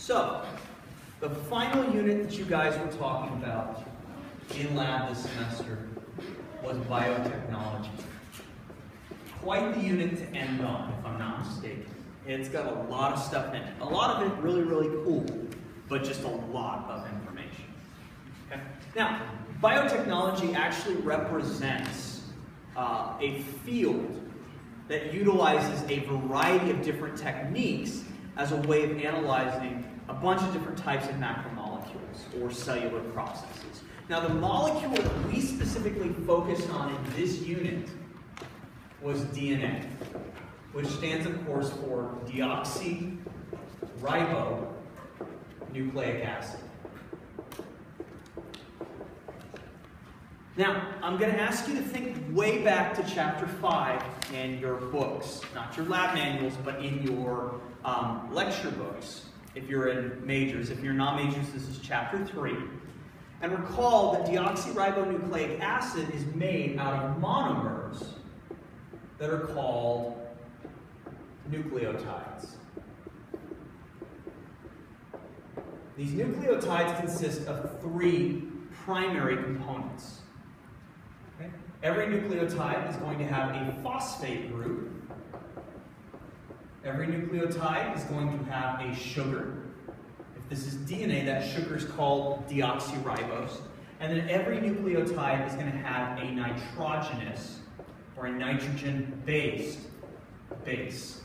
So, the final unit that you guys were talking about in lab this semester was biotechnology. Quite the unit to end on, if I'm not mistaken. It's got a lot of stuff in it. A lot of it really, really cool, but just a lot of information. Okay? Now, biotechnology actually represents a field that utilizes a variety of different techniques as a way of analyzing a bunch of different types of macromolecules or cellular processes. Now, the molecule that we specifically focused on in this unit was DNA, which stands, of course, for deoxyribonucleic acid. Now, I'm going to ask you to think way back to chapter 5 in your books, not your lab manuals, but in your lecture books, if you're in majors. If you're not majors, this is chapter 3. And recall that deoxyribonucleic acid is made out of monomers that are called nucleotides. These nucleotides consist of 3 primary components. Okay? Every nucleotide is going to have a phosphate group. Every nucleotide is going to have a sugar. If this is DNA, that sugar is called deoxyribose. And then every nucleotide is going to have a nitrogenous or a nitrogen-based base.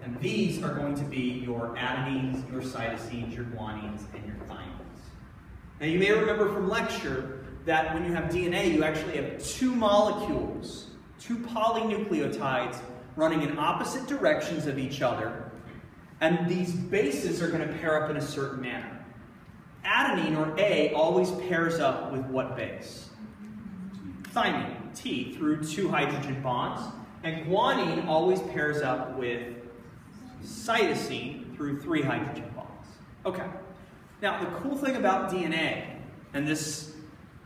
And these are going to be your adenines, your cytosines, your guanines, and your thymines. Now you may remember from lecture that when you have DNA, you actually have 2 molecules, 2 polynucleotides running in opposite directions of each other, and these bases are going to pair up in a certain manner. Adenine, or A, always pairs up with what base? Thymine, T, through 2 hydrogen bonds, and guanine always pairs up with cytosine through 3 hydrogen bonds. Okay, now the cool thing about DNA, and this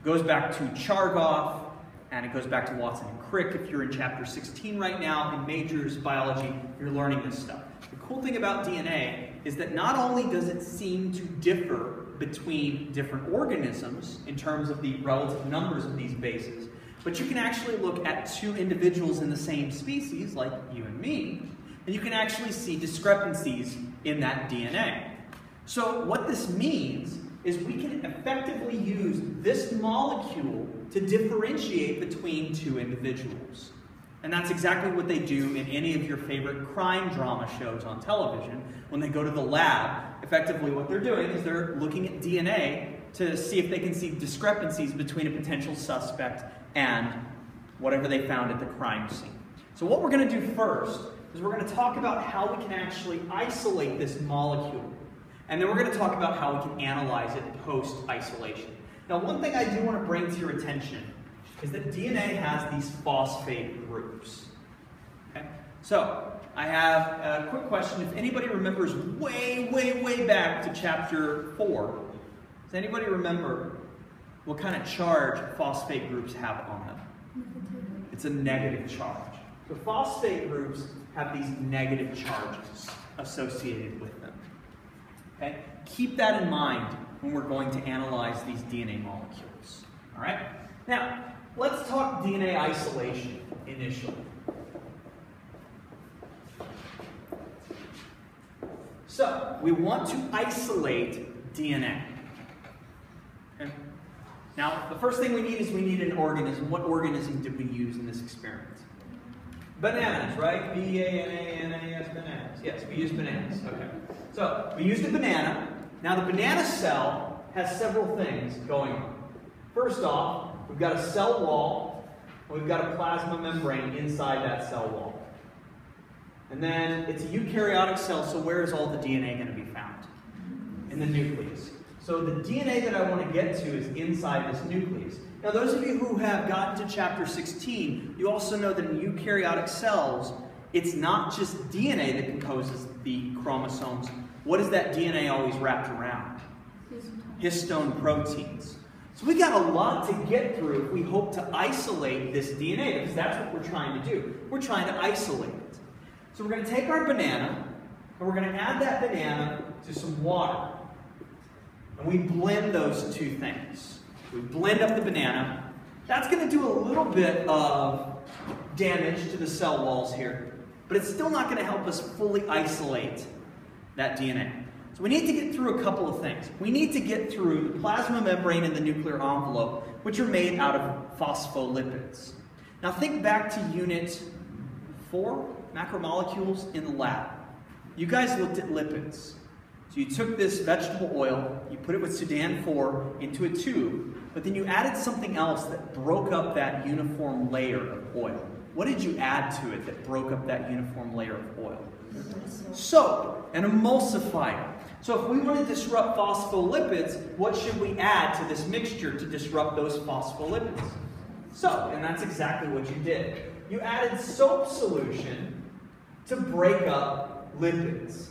goes back to Chargaff, and it goes back to Watson and Crick. If you're in chapter 16 right now in majors biology, you're learning this stuff. The cool thing about DNA is that not only does it seem to differ between different organisms in terms of the relative numbers of these bases, but you can actually look at 2 individuals in the same species, like you and me, and you can actually see discrepancies in that DNA. So what this means is we can effectively use this molecule to differentiate between 2 individuals. And that's exactly what they do in any of your favorite crime drama shows on television. When they go to the lab, effectively what they're doing is they're looking at DNA to see if they can see discrepancies between a potential suspect and whatever they found at the crime scene. So what we're going to do first is we're going to talk about how we can actually isolate this molecule. And then we're going to talk about how we can analyze it post-isolation. Now, one thing I do want to bring to your attention is that DNA has these phosphate groups. Okay? So, I have a quick question. If anybody remembers way, way, way back to chapter 4, does anybody remember what kind of charge phosphate groups have on them? It's a negative charge. So phosphate groups have these negative charges associated with them. Okay? Keep that in mind when we're going to analyze these DNA molecules. All right? Now, let's talk DNA isolation initially. So, we want to isolate DNA. Okay? Now, the first thing we need is we need an organism. What organism did we use in this experiment? Bananas, right? B-A-N-A-N-A-S, bananas. Yes, we used bananas. Okay. So, we used a banana. Now, the banana cell has several things going on. First off, we've got a cell wall, and we've got a plasma membrane inside that cell wall. And then it's a eukaryotic cell, so where is all the DNA going to be found? In the nucleus. So the DNA that I want to get to is inside this nucleus. Now those of you who have gotten to chapter 16, you also know that in eukaryotic cells, it's not just DNA that composes the chromosomes. What is that DNA always wrapped around? Histone proteins. So we got a lot to get through if we hope to isolate this DNA, because that's what we're trying to do. We're trying to isolate it. So we're going to take our banana, and we're going to add that banana to some water. And we blend those two things. We blend up the banana. That's going to do a little bit of damage to the cell walls here, but it's still not going to help us fully isolate that DNA. So we need to get through a couple of things. We need to get through the plasma membrane and the nuclear envelope, which are made out of phospholipids. Now think back to Unit 4, macromolecules in the lab. You guys looked at lipids. So you took this vegetable oil, you put it with Sudan-4 into a tube, but then you added something else that broke up that uniform layer of oil. What did you add to it that broke up that uniform layer of oil? Soap, an emulsifier. So if we want to disrupt phospholipids, what should we add to this mixture to disrupt those phospholipids? Soap, and that's exactly what you did. You added soap solution to break up lipids.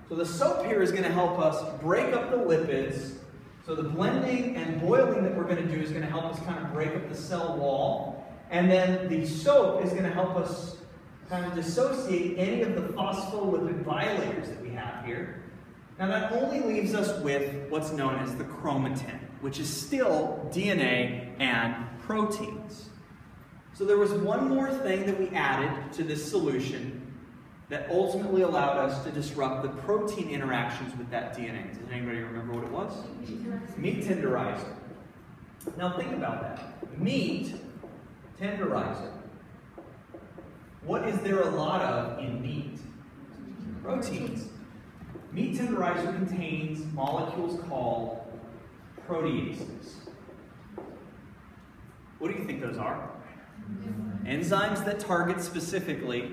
So the soap here is going to help us break up the lipids. So the blending and boiling that we're going to do is going to help us kind of break up the cell wall. And then the soap is going to help us kind of dissociate any of the phospholipid bilayers that we have here. Now that only leaves us with what's known as the chromatin, which is still DNA and proteins. So there was one more thing that we added to this solution that ultimately allowed us to disrupt the protein interactions with that DNA. Does anybody remember what it was? Meat tenderizer. Now think about that. Meat tenderizer. What is there a lot of in meat? Proteins. Meat tenderizer contains molecules called proteases. What do you think those are? Enzymes that target specifically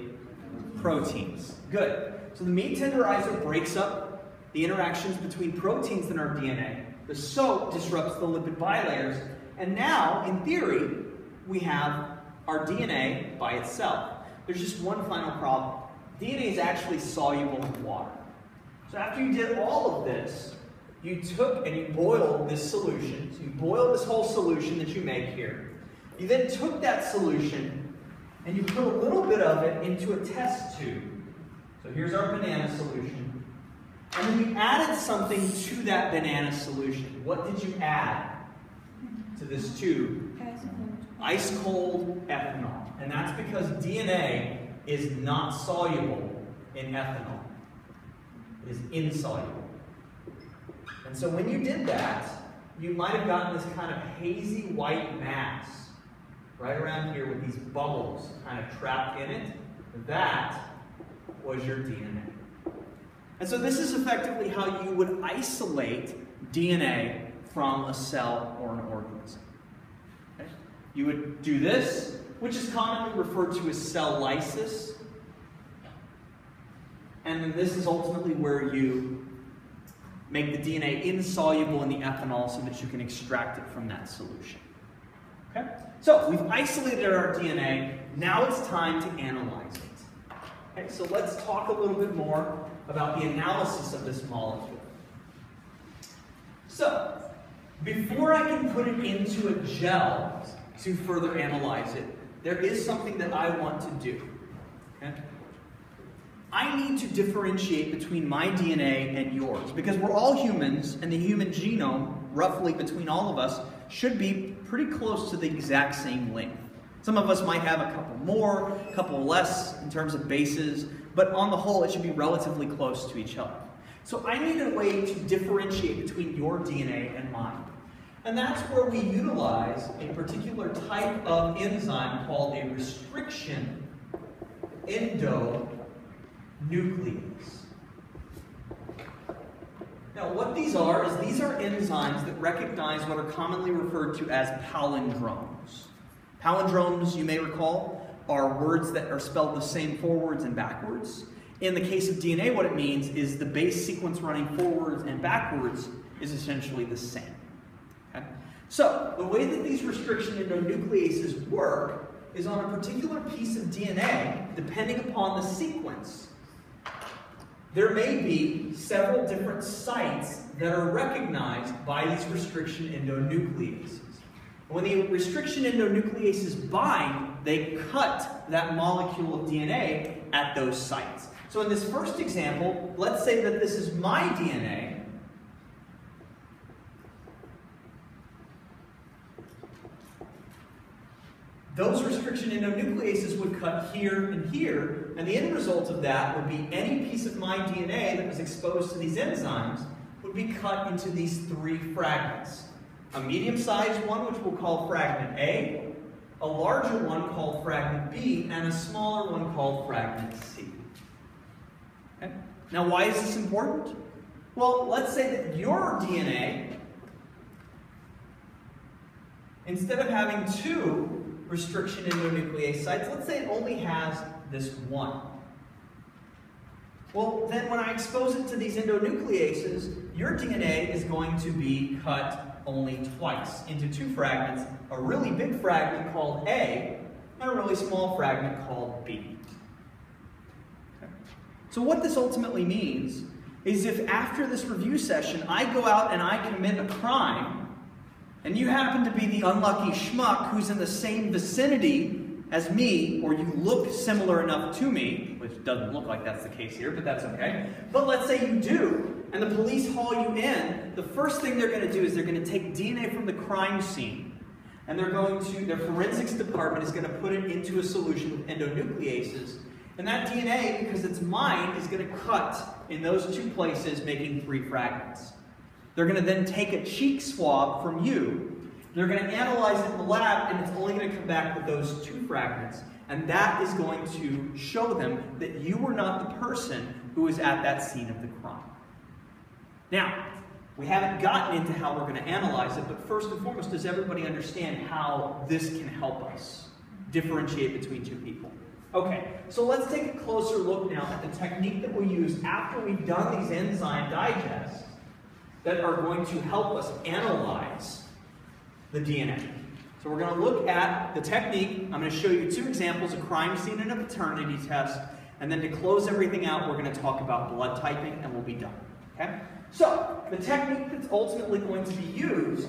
proteins. Good. So the meat tenderizer breaks up the interactions between proteins in our DNA. The soap disrupts the lipid bilayers. And now, in theory, we have our DNA by itself. There's just one final problem. DNA is actually soluble in water. So after you did all of this, you took and you boiled this solution. So you boiled this whole solution that you make here. You then took that solution and you put a little bit of it into a test tube. So here's our banana solution. And then you added something to that banana solution. What did you add to this tube? Ice cold ethanol. And that's because DNA is not soluble in ethanol. It is insoluble. And so when you did that, you might have gotten this kind of hazy white mass right around here with these bubbles kind of trapped in it. That was your DNA. And so this is effectively how you would isolate DNA from a cell or an organism. Okay? You would do this, which is commonly referred to as cell lysis. And then this is ultimately where you make the DNA insoluble in the ethanol so that you can extract it from that solution. Okay? So we've isolated our DNA. Now it's time to analyze it. Okay, so let's talk a little bit more about the analysis of this molecule. So, before I can put it into a gel to further analyze it, there is something that I want to do. Okay? I need to differentiate between my DNA and yours, because we're all humans, and the human genome, roughly between all of us, should be pretty close to the exact same length. Some of us might have a couple more, a couple less in terms of bases, but on the whole, it should be relatively close to each other. So I need a way to differentiate between your DNA and mine. And that's where we utilize a particular type of enzyme called a restriction endonuclease. Now what these are enzymes that recognize what are commonly referred to as palindromes. Palindromes, you may recall, are words that are spelled the same forwards and backwards. In the case of DNA, what it means is the base sequence running forwards and backwards is essentially the same. Okay? So, the way that these restriction endonucleases work is on a particular piece of DNA, depending upon the sequence, there may be several different sites that are recognized by these restriction endonucleases. When the restriction endonucleases bind, they cut that molecule of DNA at those sites. So in this first example, let's say that this is my DNA. Those restriction endonucleases would cut here and here, and the end result of that would be any piece of my DNA that was exposed to these enzymes would be cut into these 3 fragments. A medium-sized one, which we'll call fragment A, a larger one called fragment B, and a smaller one called fragment C. Okay? Now, why is this important? Well, let's say that your DNA, instead of having 2 restriction endonuclease sites, let's say it only has this 1. Well, then when I expose it to these endonucleases, your DNA is going to be cut only twice into 2 fragments, a really big fragment called A, and a really small fragment called B. Okay. So what this ultimately means is if after this review session I go out and I commit a crime, and you happen to be the unlucky schmuck who's in the same vicinity as me, or you look similar enough to me, which doesn't look like that's the case here, but that's okay. But let's say you do, and the police haul you in, the first thing they're going to do is they're going to take DNA from the crime scene, and their forensics department is going to put it into a solution with endonucleases, and that DNA, because it's mine, is going to cut in those 2 places, making 3 fragments. They're going to then take a cheek swab from you. They're going to analyze it in the lab, and it's only going to come back with those 2 fragments. And that is going to show them that you were not the person who was at that scene of the crime. Now, we haven't gotten into how we're going to analyze it, but first and foremost, does everybody understand how this can help us differentiate between 2 people? Okay, so let's take a closer look now at the technique that we use after we've done these enzyme digests that are going to help us analyze the DNA. So we're going to look at the technique. I'm going to show you 2 examples, a crime scene and a paternity test, and then to close everything out, we're going to talk about blood typing, and we'll be done. Okay? So, the technique that's ultimately going to be used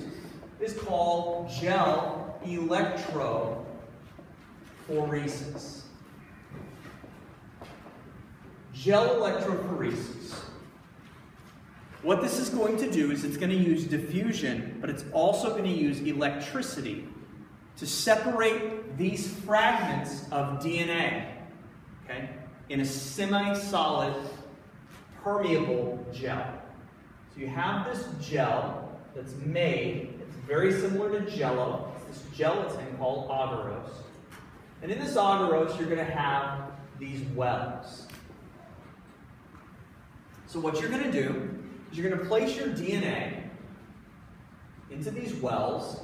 is called gel electrophoresis. Gel electrophoresis. What this is going to do is it's going to use diffusion, but it's also going to use electricity to separate these fragments of DNA, okay, in a semi-solid, permeable gel. So you have this gel that's made, it's very similar to Jell-O, it's this gelatin called agarose. And in this agarose, you're going to have these wells. So what you're going to do is you're going to place your DNA into these wells.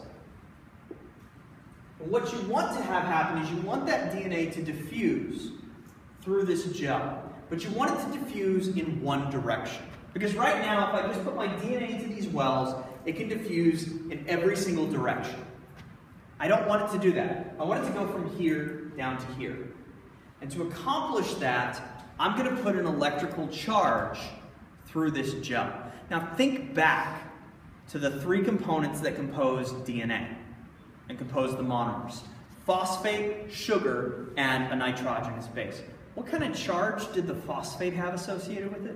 And what you want to have happen is you want that DNA to diffuse through this gel. But you want it to diffuse in one direction. Because right now, if I just put my DNA into these wells, it can diffuse in every single direction. I don't want it to do that. I want it to go from here down to here. And to accomplish that, I'm going to put an electrical charge through this gel. Now think back to the 3 components that compose DNA and compose the monomers. Phosphate, sugar, and a nitrogenous base. What kind of charge did the phosphate have associated with it?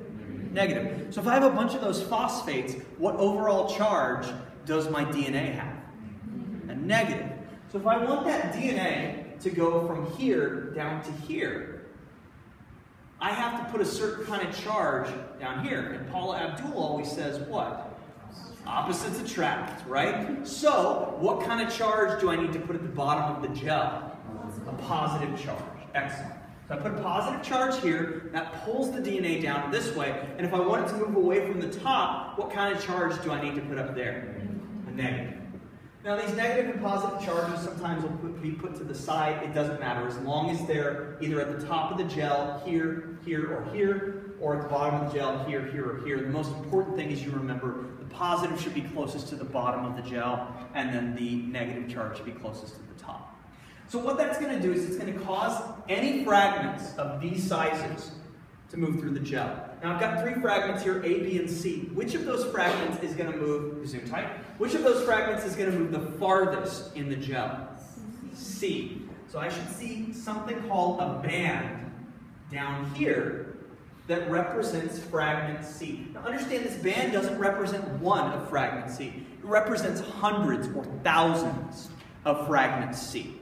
Negative. So if I have a bunch of those phosphates, what overall charge does my DNA have? A negative. So if I want that DNA to go from here down to here, I have to put a certain kind of charge down here. And Paula Abdul always says what? Opposites attract, right? So what kind of charge do I need to put at the bottom of the gel? A positive charge. Excellent. So I put a positive charge here, that pulls the DNA down this way, and if I want it to move away from the top, what kind of charge do I need to put up there? A negative. Now these negative and positive charges sometimes will be put to the side. It doesn't matter, as long as they're either at the top of the gel, here, here, or at the bottom of the gel, here, here, or here. The most important thing is you remember the positive should be closest to the bottom of the gel, and then the negative charge should be closest to the top. So what that's going to do is it's going to cause any fragments of these sizes to move through the gel. Now I've got 3 fragments here, A, B, and C. Which of those fragments is going to move, zoom tight, which of those fragments is going to move the farthest in the gel? C. So I should see something called a band down here that represents fragment C. Now understand, this band doesn't represent one of fragment C. It represents hundreds or thousands of fragment C.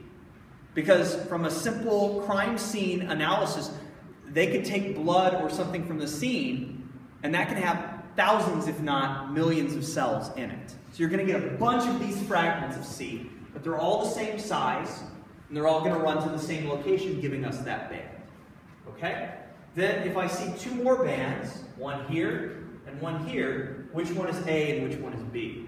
Because from a simple crime scene analysis, they could take blood or something from the scene, and that can have thousands, if not millions, of cells in it. So you're going to get a bunch of these fragments of C, but they're all the same size, and they're all going to run to the same location, giving us that band. Okay? Then if I see two more bands, one here and one here, which one is A and which one is B?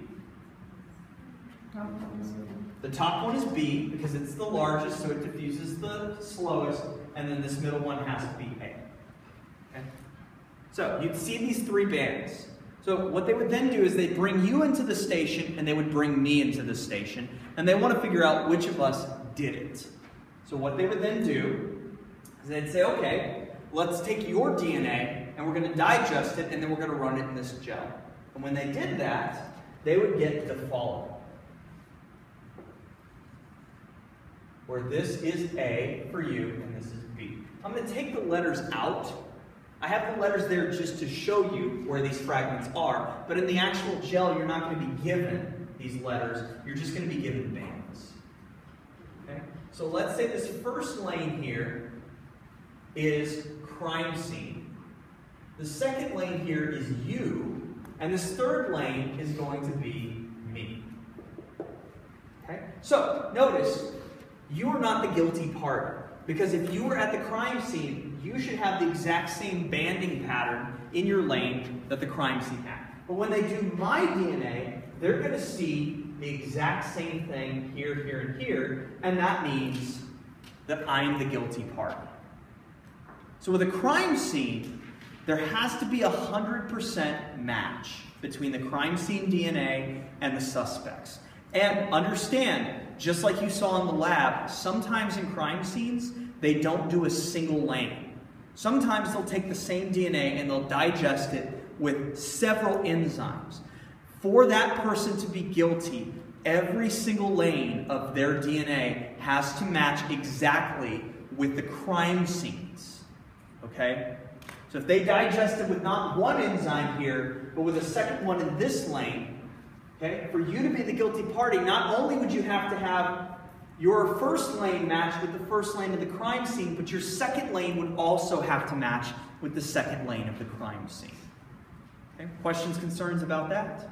The top one is B because it's the largest, so it diffuses the slowest, and then this middle one has to be A. Okay? So you'd see these three bands. So what they would then do is they'd bring you into the station and they would bring me into the station, and they want to figure out which of us did it. So what they would then do is they'd say, okay, let's take your DNA and we're going to digest it and then we're going to run it in this gel. And when they did that, they would get the following. Where this is A for you and this is B. I'm going to take the letters out. I have the letters there just to show you where these fragments are, but in the actual gel you're not going to be given these letters, you're just going to be given bands. Okay? So let's say this first lane here is crime scene. The second lane here is you, and this third lane is going to be me. Okay? So notice, you are not the guilty party, because if you were at the crime scene, you should have the exact same banding pattern in your lane that the crime scene had. But when they do my DNA, they're going to see the exact same thing here, here, and here, and that means that I'm the guilty party. So with a crime scene, there has to be a 100% match between the crime scene DNA and the suspects. And understand, just like you saw in the lab, sometimes in crime scenes, they don't do a single lane. Sometimes they'll take the same DNA and they'll digest it with several enzymes. For that person to be guilty, every single lane of their DNA has to match exactly with the crime scenes. Okay? So if they digest it with not one enzyme here, but with a second one in this lane, okay, for you to be the guilty party, not only would you have to have your first lane match with the first lane of the crime scene, but your second lane would also have to match with the second lane of the crime scene. Okay? Questions, concerns about that?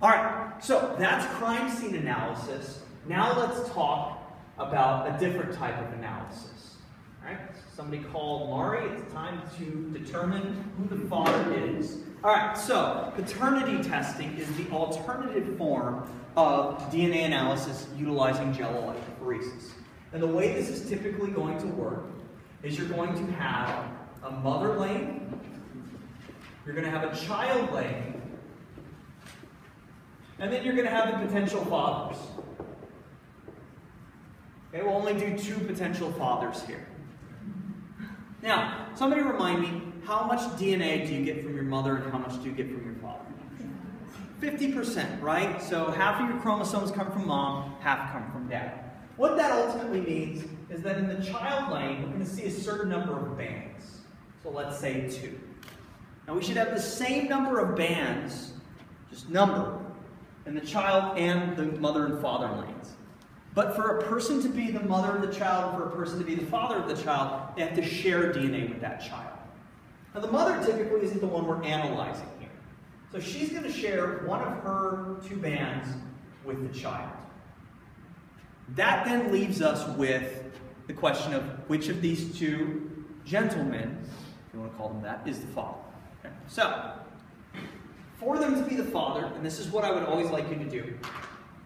All right, so that's crime scene analysis. Now let's talk about a different type of analysis. All right, somebody called Mari. It's time to determine who the father is. All right, so paternity testing is the alternative form of DNA analysis utilizing gel electrophoresis. And the way this is typically going to work is you're going to have a mother lane, you're going to have a child lane, and then you're going to have the potential fathers. Okay, we'll only do two potential fathers here. Now, somebody remind me, how much DNA do you get from your mother and how much do you get from your father? 50%, right? So half of your chromosomes come from mom, half come from dad. What that ultimately means is that in the child lane, we're going to see a certain number of bands. So let's say 2. Now we should have the same number of bands, just number, in the child and the mother and father lanes. But for a person to be the mother of the child, and for a person to be the father of the child, they have to share DNA with that child. Now the mother typically isn't the one we're analyzing here. So she's going to share one of her 2 bands with the child. That then leaves us with the question of which of these 2 gentlemen, if you want to call them that, is the father. Okay. So, for them to be the father, and this is what I would always like you to do,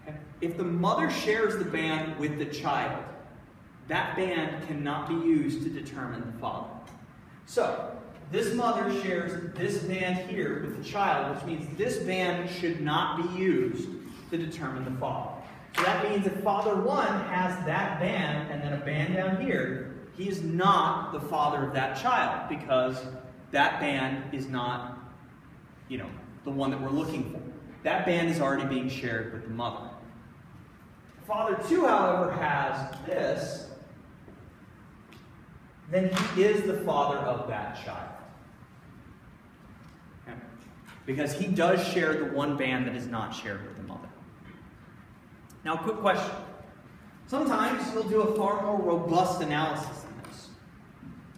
okay, if the mother shares the band with the child, that band cannot be used to determine the father. So, this mother shares this band here with the child, which means this band should not be used to determine the father. So that means if father 1 has that band and then a band down here, he is not the father of that child because that band is not, the one that we're looking for. That band is already being shared with the mother. Father 2, however, has this. then he is the father of that child. Okay? Because he does share the one band that is not shared with the mother. Now, quick question. Sometimes you'll do a far more robust analysis than this.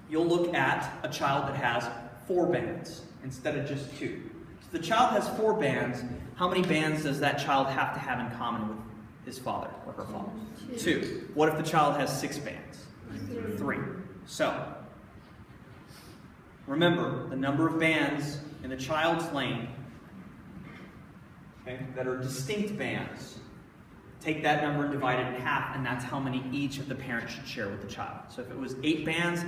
You'll look at a child that has 4 bands instead of just 2. So the child has 4 bands. How many bands does that child have to have in common with his father or her father? 2. What if the child has 6 bands? 3. So, remember, the number of bands in the child's lane, okay, that are distinct bands, take that number and divide it in half, and that's how many each of the parents should share with the child. So if it was 8 bands,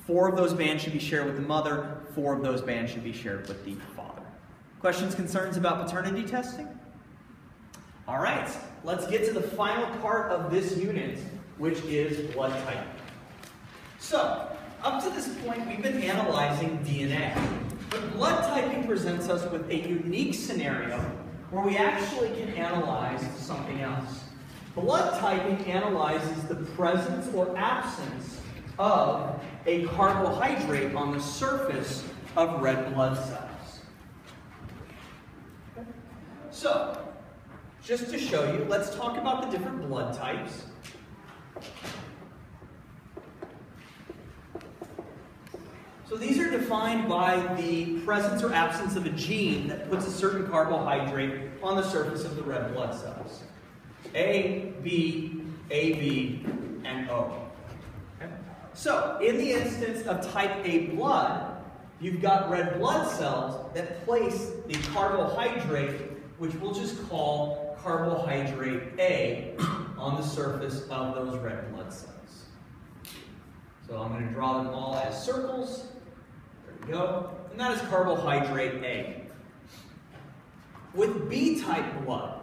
4 of those bands should be shared with the mother, 4 of those bands should be shared with the father. Questions, concerns about paternity testing? All right, let's get to the final part of this unit, which is blood type. So, up to this point, we've been analyzing DNA. But blood typing presents us with a unique scenario where we actually can analyze something else. Blood typing analyzes the presence or absence of a carbohydrate on the surface of red blood cells. So, just to show you, let's talk about the different blood types. So these are defined by the presence or absence of a gene that puts a certain carbohydrate on the surface of the red blood cells. A, B, AB, and O. Okay? So, in the instance of type A blood, you've got red blood cells that place the carbohydrate, which we'll just call carbohydrate A, on the surface of those red blood cells. So I'm going to draw them all as circles. There we go. And that is carbohydrate A. With B-type blood,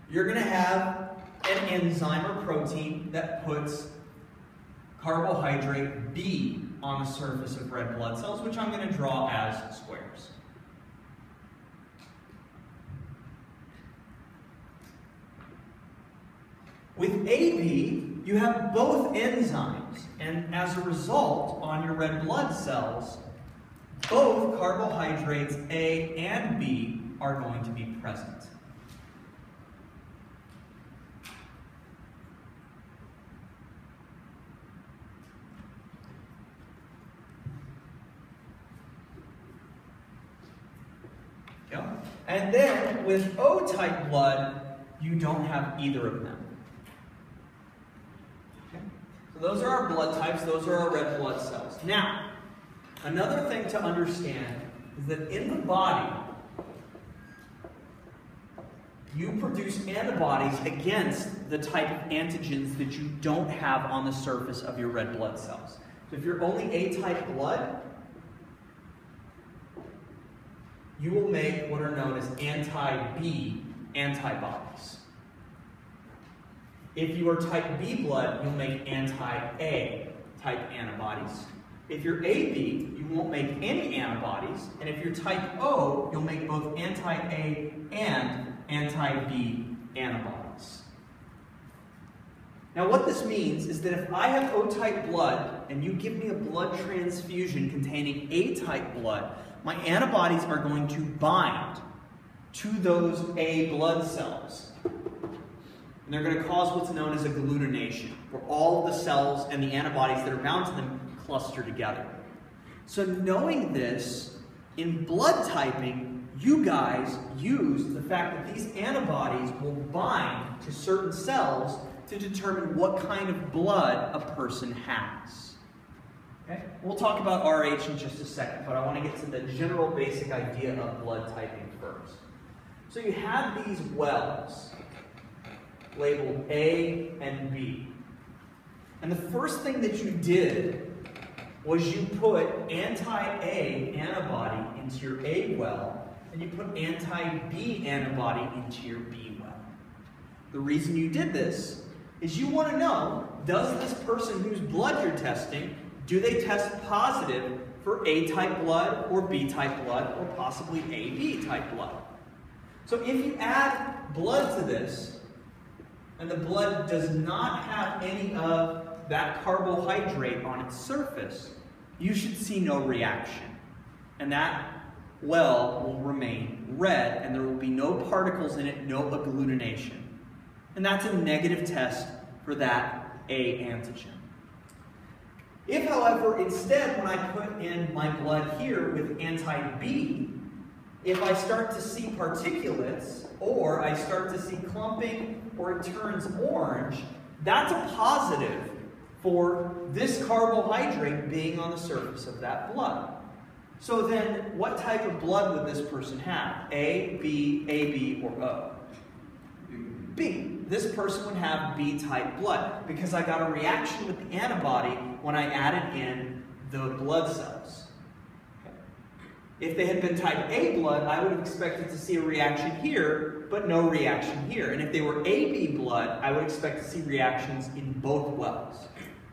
you're going to have an enzyme or protein that puts carbohydrate B on the surface of red blood cells, which I'm going to draw as squares. With AB, you have both enzymes, and as a result, on your red blood cells, both carbohydrates A and B are going to be present. And then with O-type blood, you don't have either of them. Okay? So those are our blood types, those are our red blood cells. Now, another thing to understand is that in the body, you produce antibodies against the type of antigens that you don't have on the surface of your red blood cells. So if you're only A-type blood, you will make what are known as anti-B antibodies. If you are type B blood, you'll make anti-A type antibodies. If you're AB, you won't make any antibodies. And if you're type O, you'll make both anti-A and anti-B antibodies. Now what this means is that if I have O-type blood and you give me a blood transfusion containing A-type blood, my antibodies are going to bind to those A blood cells. And they're going to cause what's known as agglutination, where all of the cells and the antibodies that are bound to them cluster together. So knowing this, in blood typing, you guys use the fact that these antibodies will bind to certain cells to determine what kind of blood a person has. Okay? We'll talk about RH in just a second, but I want to get to the general basic idea of blood typing first. So you have these wells labeled A and B. And the first thing that you did was you put anti-A antibody into your A well, and you put anti-B antibody into your B well. The reason you did this is you want to know, does this person whose blood you're testing, do they test positive for A-type blood or B-type blood or possibly AB-type blood? So if you add blood to this, and the blood does not have any of that carbohydrate on its surface, you should see no reaction. And that well will remain red, and there will be no particles in it, no agglutination. And that's a negative test for that A antigen. If, however, instead, when I put in my blood here with anti-B, if I start to see particulates, or I start to see clumping, or it turns orange, that's a positive for this carbohydrate being on the surface of that blood. So then, what type of blood would this person have? A, B, or O? B. This person would have B-type blood because I got a reaction with the antibody when I added in the blood cells. Okay. If they had been type A blood, I would have expected to see a reaction here, but no reaction here. And if they were AB blood, I would expect to see reactions in both wells.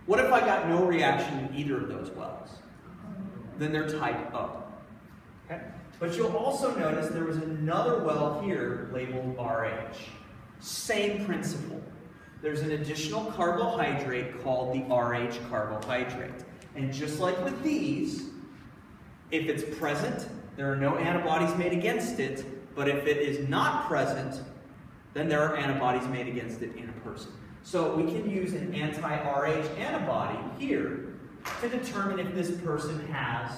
What if I got no reaction in either of those wells? Then they're type O. Okay? But you'll also notice there was another well here labeled RH. Same principle. There's an additional carbohydrate called the RH carbohydrate. And just like with these, if it's present, there are no antibodies made against it, but if it is not present, then there are antibodies made against it in a person. So we can use an anti-RH antibody here to determine if this person has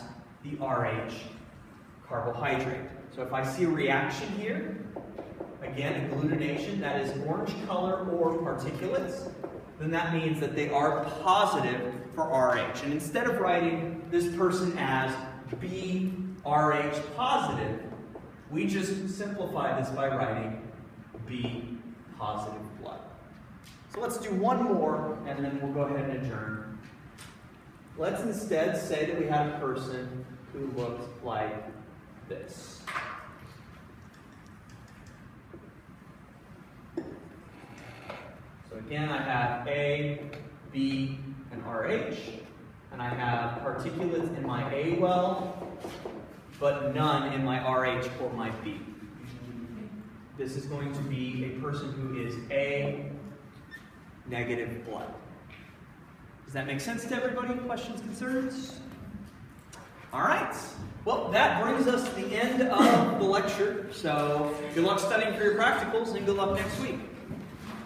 the RH carbohydrate. So if I see a reaction here, again, agglutination, that is orange color or particulates, then that means that they are positive for RH. And instead of writing this person as BRH positive, we just simplify this by writing B positive blood. So let's do one more, and then we'll go ahead and adjourn. Let's instead say that we had a person who looked like this. So again, I have A, B, and RH, and I have particulates in my A well, but none in my RH or my B. This is going to be a person who is A negative blood. Does that make sense to everybody? Questions, concerns? All right. Well, that brings us to the end of the lecture. So good luck studying for your practicals, and good luck next week.